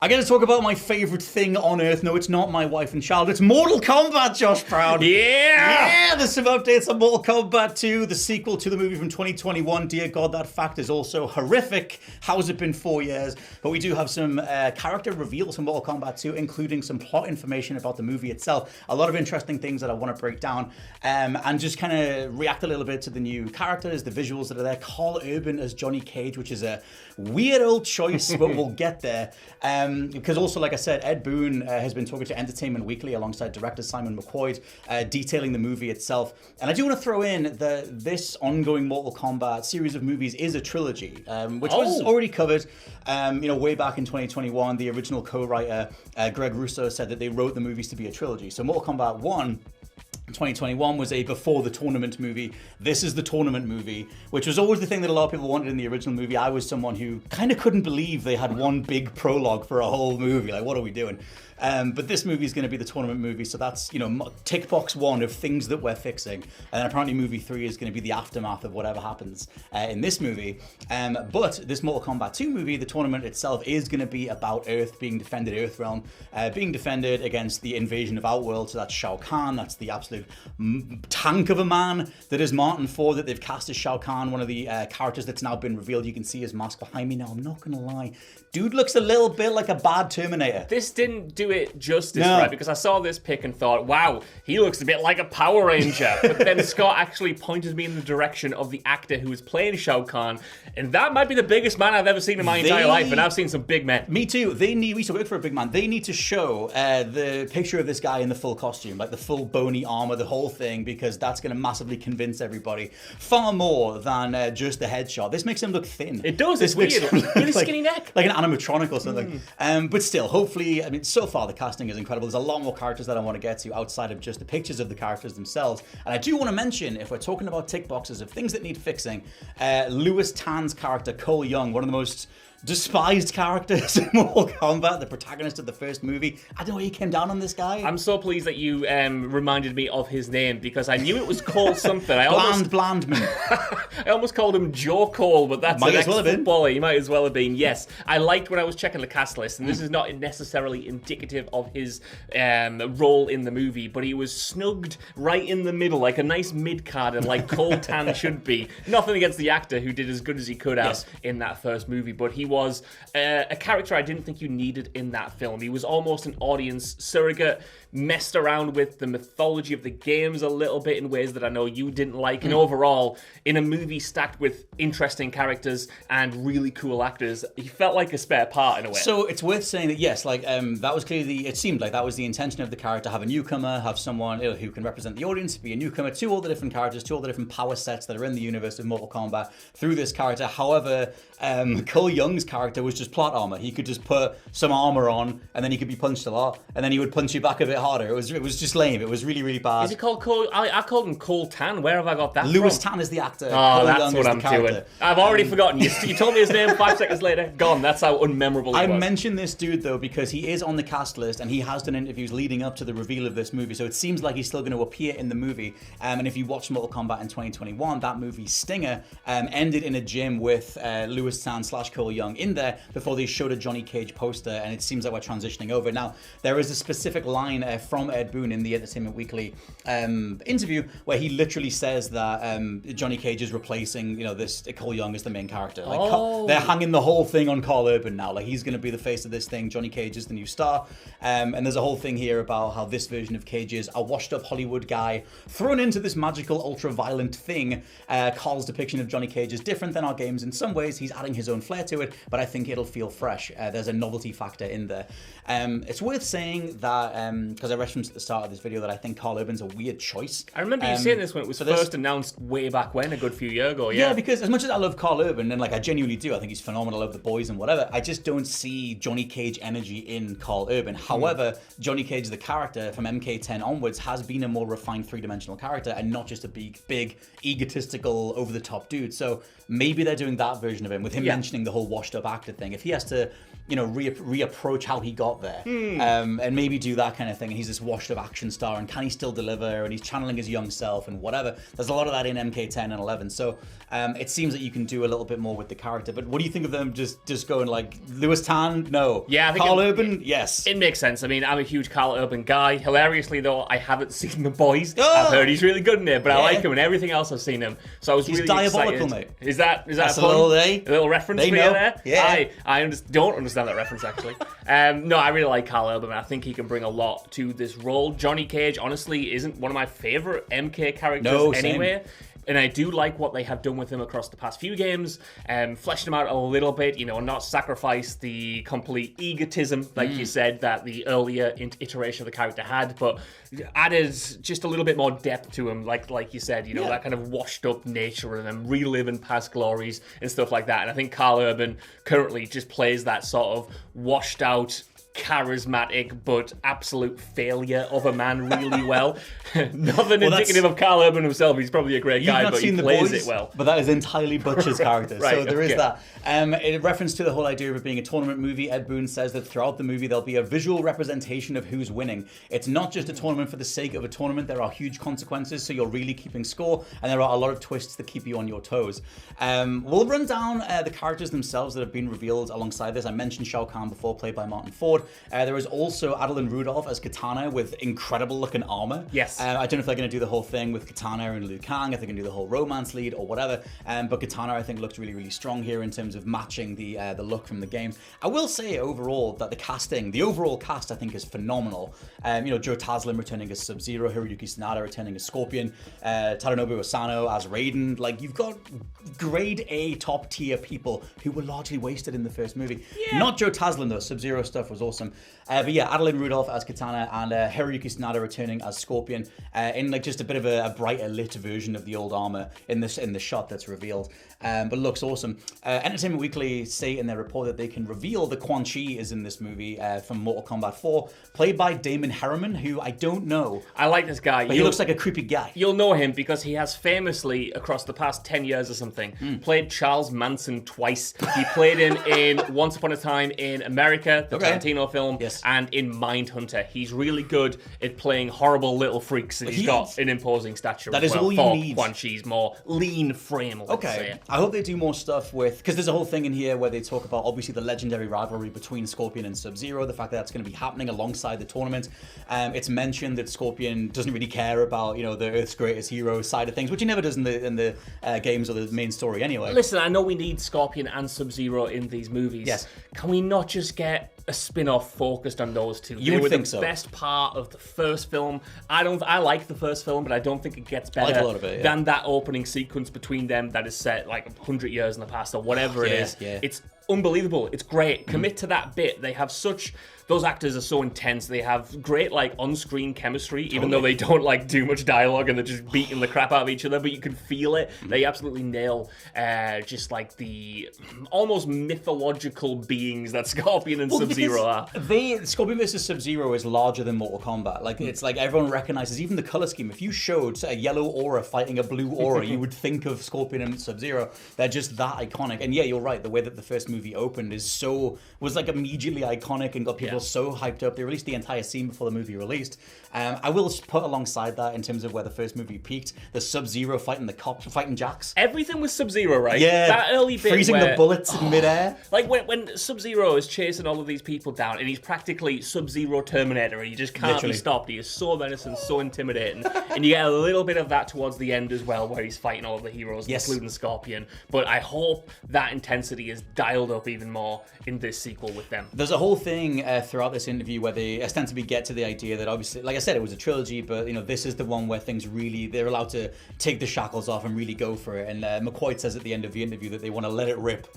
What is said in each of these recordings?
I get to talk about my favorite thing on earth. No, it's not my wife and child. It's Mortal Kombat, Josh Brown. Yeah! There's some updates on Mortal Kombat 2, the sequel to the movie from 2021. Dear God, that fact is also horrific. How's it been 4 years? But we do have some character reveals from Mortal Kombat 2, including some plot information about the movie itself. A lot of interesting things that I want to break down and just kind of react a little bit to the new characters, the visuals that are there. Karl Urban as Johnny Cage, which is a weird old choice, but we'll get there. Because also, like I said, Ed Boon has been talking to Entertainment Weekly alongside director Simon McQuoid, detailing the movie itself. And I do want to throw in that this ongoing Mortal Kombat series of movies is a trilogy, which was already covered. Way back in 2021, the original co-writer, Greg Russo, said that they wrote the movies to be a trilogy. So Mortal Kombat 1 2021 was a before the tournament movie. This is the tournament movie, which was always the thing that a lot of people wanted in the original movie. I was someone who kind of couldn't believe they had one big prologue for a whole movie. Like, what are we doing? But this movie is going to be the tournament movie, so that's, tick box one of things that we're fixing. And apparently movie 3 is going to be the aftermath of whatever happens in this movie. But this Mortal Kombat 2 movie, the tournament itself, is going to be about Earth being defended, Earthrealm being defended against the invasion of Outworld. So that's Shao Khan, that's the absolute tank of a man that is Martin Ford, that they've cast as Shao Khan, one of the characters that's now been revealed. You can see his mask behind me now. I'm not going to lie. Dude looks a little bit like a bad Terminator. This didn't do it justice, right? Because I saw this pic and thought, wow, he looks a bit like a Power Ranger. But then Scott actually pointed me in the direction of the actor who was playing Shao Kahn, and that might be the biggest man I've ever seen in my entire life, and I've seen some big men. Me too. We used to work for a big man. They need to show the picture of this guy in the full costume, like the full bony armor, the whole thing, because that's going to massively convince everybody. Far more than just the headshot. This makes him look thin. It does. It's weird. Really skinny neck. Like an animatronic or something. But still, hopefully, so far the casting is incredible. There's a lot more characters that I want to get to outside of just the pictures of the characters themselves. And I do want to mention, if we're talking about tick boxes of things that need fixing, Lewis Tan's character, Cole Young, one of the most despised characters in Mortal Kombat, the protagonist of the first movie. I don't know why you came down on this guy. I'm so pleased that you reminded me of his name, because I knew it was called something. Blandman. I almost called him Joe Cole, but that's might an as well have been. ex-footballer. He might as well have been, yes. I liked when I was checking the cast list, and this is not necessarily indicative of his role in the movie, but he was snugged right in the middle, like a nice mid-carder, like Cole Tan should be. Nothing against the actor, who did as good as he could have in that first movie, but he was a character I didn't think you needed in that film. He was almost an audience surrogate, messed around with the mythology of the games a little bit in ways that I know you didn't like, and overall, in a movie stacked with interesting characters and really cool actors, he felt like a spare part in a way. So it's worth saying that, yes, that was clearly, it seemed like that was the intention of the character, have a newcomer, have someone who can represent the audience, be a newcomer to all the different characters, to all the different power sets that are in the universe of Mortal Kombat through this character. However, Cole Young's character was just plot armor. He could just put some armor on, and then he could be punched a lot, and then he would punch you back a bit harder. It was just lame. It was really, really bad. Is it called Cole? I called him Cole Tan. Where have I got that Lewis from? Tan is the actor. Oh, Cole that's Young what is I'm the character. doing. I've already forgotten. You told me his name 5 seconds later. Gone. That's how unmemorable he was. I mentioned this dude, though, because he is on the cast list, and he has done interviews leading up to the reveal of this movie, so it seems like he's still going to appear in the movie. And if you watch Mortal Kombat in 2021, that movie Stinger ended in a gym with Lewis Tan / Cole Young in there before they showed a Johnny Cage poster, and it seems like we're transitioning over. Now, there is a specific line from Ed Boon in the Entertainment Weekly interview where he literally says that Johnny Cage is replacing, this Cole Young as the main character. Like, they're hanging the whole thing on Karl Urban now. Like, he's going to be the face of this thing. Johnny Cage is the new star. And there's a whole thing here about how this version of Cage is a washed-up Hollywood guy thrown into this magical, ultra-violent thing. Carl's depiction of Johnny Cage is different than our games in some ways. He's adding his own flair to it, but I think it'll feel fresh. There's a novelty factor in there. It's worth saying that, because I referenced at the start of this video that I think Karl Urban's a weird choice. I remember you saying this when it was first announced way back when, a good few years ago. Yeah, because as much as I love Karl Urban, and I genuinely do, I think he's phenomenal, I love The Boys and whatever, I just don't see Johnny Cage energy in Karl Urban. However, Johnny Cage, the character from MK10 onwards, has been a more refined three-dimensional character and not just a big egotistical, over-the-top dude. So maybe they're doing that version of him, with him mentioning the whole washed-up actor thing. If he has to reapproach how he got there, and maybe do that kind of thing. And he's this washed-up action star, and can he still deliver? And he's channeling his young self and whatever. There's a lot of that in MK10 and 11. So it seems that you can do a little bit more with the character. But what do you think of them just going like Lewis Tan? No. Yeah, I think Karl Urban? Yes. It makes sense. I mean, I'm a huge Karl Urban guy. Hilariously, though, I haven't seen The Boys. Oh! I've heard he's really good in it, but I like him in everything else I've seen him. So I was really diabolical, excited. mate. Is that That's a pun? a little reference they for know. you there? Yeah. I don't understand that reference, actually. No, I really like Karl Urban. I think he can bring a lot to this role. Johnny Cage, honestly, isn't one of my favorite MK characters anyway. And I do like what they have done with him across the past few games, fleshed him out a little bit, not sacrifice the complete egotism, like you said, that the earlier iteration of the character had, but added just a little bit more depth to him, like you said, that kind of washed up nature and then reliving past glories and stuff like that. And I think Karl Urban currently just plays that sort of washed out, charismatic but absolute failure of a man really well. Nothing indicative of Karl Urban himself. He's probably a great guy, but he plays it well. But that is entirely Butcher's character. Right, so there is that. In reference to the whole idea of it being a tournament movie, Ed Boon says that throughout the movie there'll be a visual representation of who's winning. It's not just a tournament for the sake of a tournament. There are huge consequences, so you're really keeping score, and there are a lot of twists that keep you on your toes. We'll run down the characters themselves that have been revealed alongside this. I mentioned Shao Khan before, played by Martin Ford. There is also Adeline Rudolph as Katana with incredible looking armor. Yes. I don't know if they're going to do the whole thing with Katana and Liu Kang, if they're going to do the whole romance lead or whatever. But Katana, I think, looks really, really strong here in terms of matching the look from the game. I will say overall that the overall cast, I think, is phenomenal. Joe Taslim returning as Sub-Zero, Hiroyuki Sanada returning as Scorpion, Tadanobu Asano as Raiden. Like, you've got grade A top tier people who were largely wasted in the first movie. Yeah. Not Joe Taslim though. Sub-Zero stuff was awesome. But yeah, Adeline Rudolph as Katana and Hiroyuki Sanada returning as Scorpion in like just a bit of a brighter lit version of the old armor in the shot that's revealed. But looks awesome. Entertainment Weekly say in their report that they can reveal that Quan Chi is in this movie from Mortal Kombat 4, played by Damon Herriman, who I don't know. I like this guy. But he looks like a creepy guy. You'll know him because he has famously, across the past 10 years or something, played Charles Manson twice. He played him in Once Upon a Time in America, the Tarantino film, and in Mindhunter. He's really good at playing horrible little freaks, and he's got an imposing stature that as is well. all you for need. Quan Chi's more lean frame, let's say. I hope they do more stuff with, because there's a whole thing in here where they talk about obviously the legendary rivalry between Scorpion and Sub-Zero, the fact that that's going to be happening alongside the tournament. It's mentioned that Scorpion doesn't really care about the Earth's greatest hero side of things, which he never does in the games or the main story anyway. Listen, I know we need Scorpion and Sub-Zero in these movies. Yes. Can we not just get a spin-off focused on those two? You would think the so. Best part of the first film. I like the first film, but I don't think it gets better like a lot of it, than that opening sequence between them that is set like 100 years in the past or whatever it is. Yeah. It's unbelievable. It's great. Commit to that bit. They have those actors are so intense. They have great on-screen chemistry, even though they don't do much dialogue and they're just beating the crap out of each other, but you can feel it. They absolutely nail just the almost mythological beings that Scorpion and Sub-Zero are. Scorpion vs. Sub-Zero is larger than Mortal Kombat. It's like everyone recognizes, even the color scheme. If you showed a yellow aura fighting a blue aura, you would think of Scorpion and Sub-Zero. They're just that iconic. And yeah, you're right. The way that the first movie opened was immediately iconic and got people so hyped up. They released the entire scene before the movie released. I will put alongside that in terms of where the first movie peaked, the Sub-Zero fighting the cops, fighting Jax. Everything was Sub-Zero, right? Yeah. That early bit freezing the bullets in midair. Like when Sub-Zero is chasing all of these people down and he's practically Sub-Zero Terminator and he just can't be stopped. He is so menacing, so intimidating. And you get a little bit of that towards the end as well, where he's fighting all of the heroes, including Scorpion. But I hope that intensity is dialed up even more in this sequel with them. There's a whole thing throughout this interview where they ostensibly get to the idea that obviously, like I said, it was a trilogy, but this is the one where things really, they're allowed to take the shackles off and really go for it. And McCoy says at the end of the interview that they want to let it rip.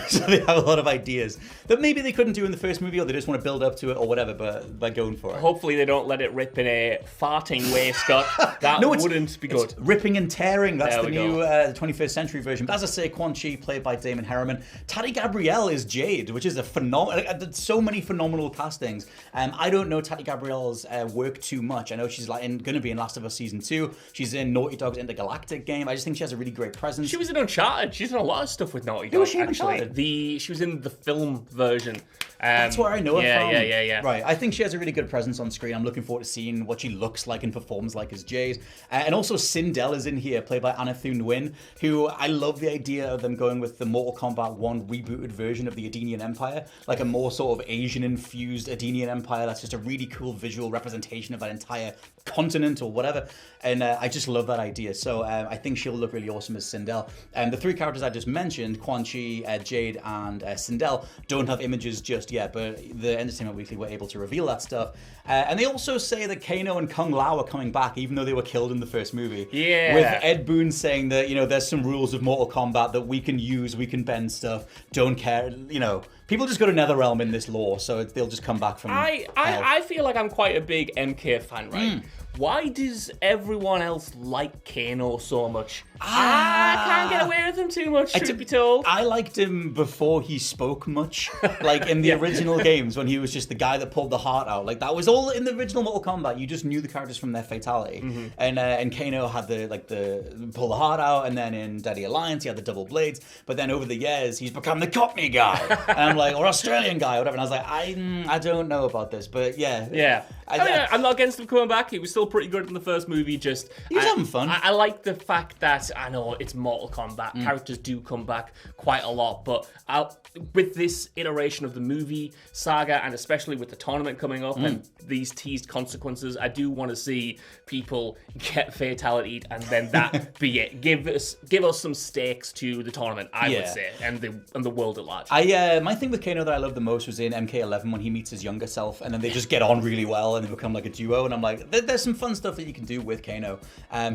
So they have a lot of ideas that maybe they couldn't do in the first movie, or they just want to build up to it or whatever, but they're going for it. Hopefully they don't let it rip in a farting way, Scott. That wouldn't be good. Ripping and tearing, that's the new 21st century version. But as I say, Quan Chi, played by Damon Herriman. Tariq Gabrielle is Jade, which is a phenomenal. So many phenomenal castings. I don't know Tati Gabrielle's work too much. I know she's going to be in Last of Us Season 2. She's in Naughty Dog's Intergalactic game. I just think she has a really great presence. She was in Uncharted. She's done a lot of stuff with Naughty Dog. Was she in actually. Uncharted? She was in the film version. That's where I know her from. Yeah. Right. I think she has a really good presence on screen. I'm looking forward to seeing what she looks like and performs like as Jade. And also Sindel is in here, played by Anna Thune Nguyen, who I love the idea of them going with the Mortal Kombat 1 rebooted version of the Adenian Empire, like a more sort of Asian-infused Adenian Empire that's just a really cool visual representation of that entire continent or whatever. And I just love that idea. So I think she'll look really awesome as Sindel. The three characters I just mentioned, Quan Chi, Jade, and Sindel, don't have images just yet, but the Entertainment Weekly were able to reveal that stuff. And they also say that Kano and Kung Lao are coming back, even though they were killed in the first movie. Yeah. With Ed Boon saying that, there's some rules of Mortal Kombat that we can use, we can bend stuff, don't care, people just go to NetherRealm in this lore, so they'll just come back from I feel like I'm quite a big MK fan, right? Why does everyone else like Kano so much? I can't get away with him too much, truth be told. I liked him before he spoke much. Like in the original games, when he was just the guy that pulled the heart out. Like that was all in the original Mortal Kombat. You just knew the characters from their fatality. And Kano had the pull the heart out, and then in Deadly Alliance he had the double blades. But then over the years he's become the Cockney guy, and I'm like, or Australian guy, or whatever. And I was like, I don't know about this, but yeah. I'm not against him coming back. He was still pretty good in the first movie. He was having fun. I like the fact that I know it's Mortal Kombat. Characters do come back quite a lot, but with this iteration of the movie saga, and especially with the tournament coming up and these teased consequences, I do want to see people get fatality'd and then that be it. Give us some stakes to the tournament, I would say, and the world at large. My thing with Kano that I loved the most was in MK11 when he meets his younger self, and then they just get on really well and they become like a duo. And I'm like, there's some fun stuff that you can do with Kano.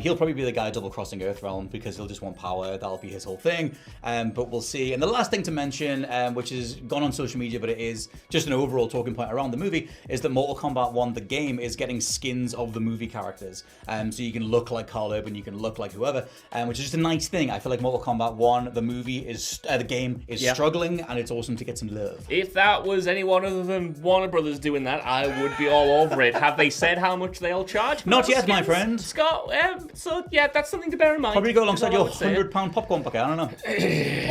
He'll probably be the guy double crossing Earthrealm because he'll just want power. That'll be his whole thing. But we'll see. And the last thing to mention, which has gone on social media, but it is just an overall talking point around the movie, is that Mortal Kombat 1, the game, is getting skins of the movie characters. So you can look like Karl Urban, you can look like whoever, which is just a nice thing. I feel like Mortal Kombat 1, the game is struggling, and it's awesome to get some love. If that was anyone other than Warner Brothers doing that, I would be all over it. Have they said how much they'll charge? Not yet, my friend. Scott, so yeah, that's something to bear in mind. Probably go alongside your £100 popcorn bucket, I don't know.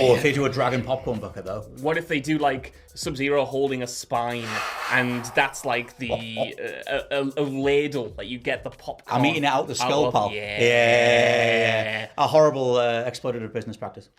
Or if they do a dragon popcorn bucket, though. What if they do, like, Sub-Zero holding a spine, and that's like a ladle that you get the popcorn. I'm eating it out the skull, pal. Yeah. A horrible exploitative business practice.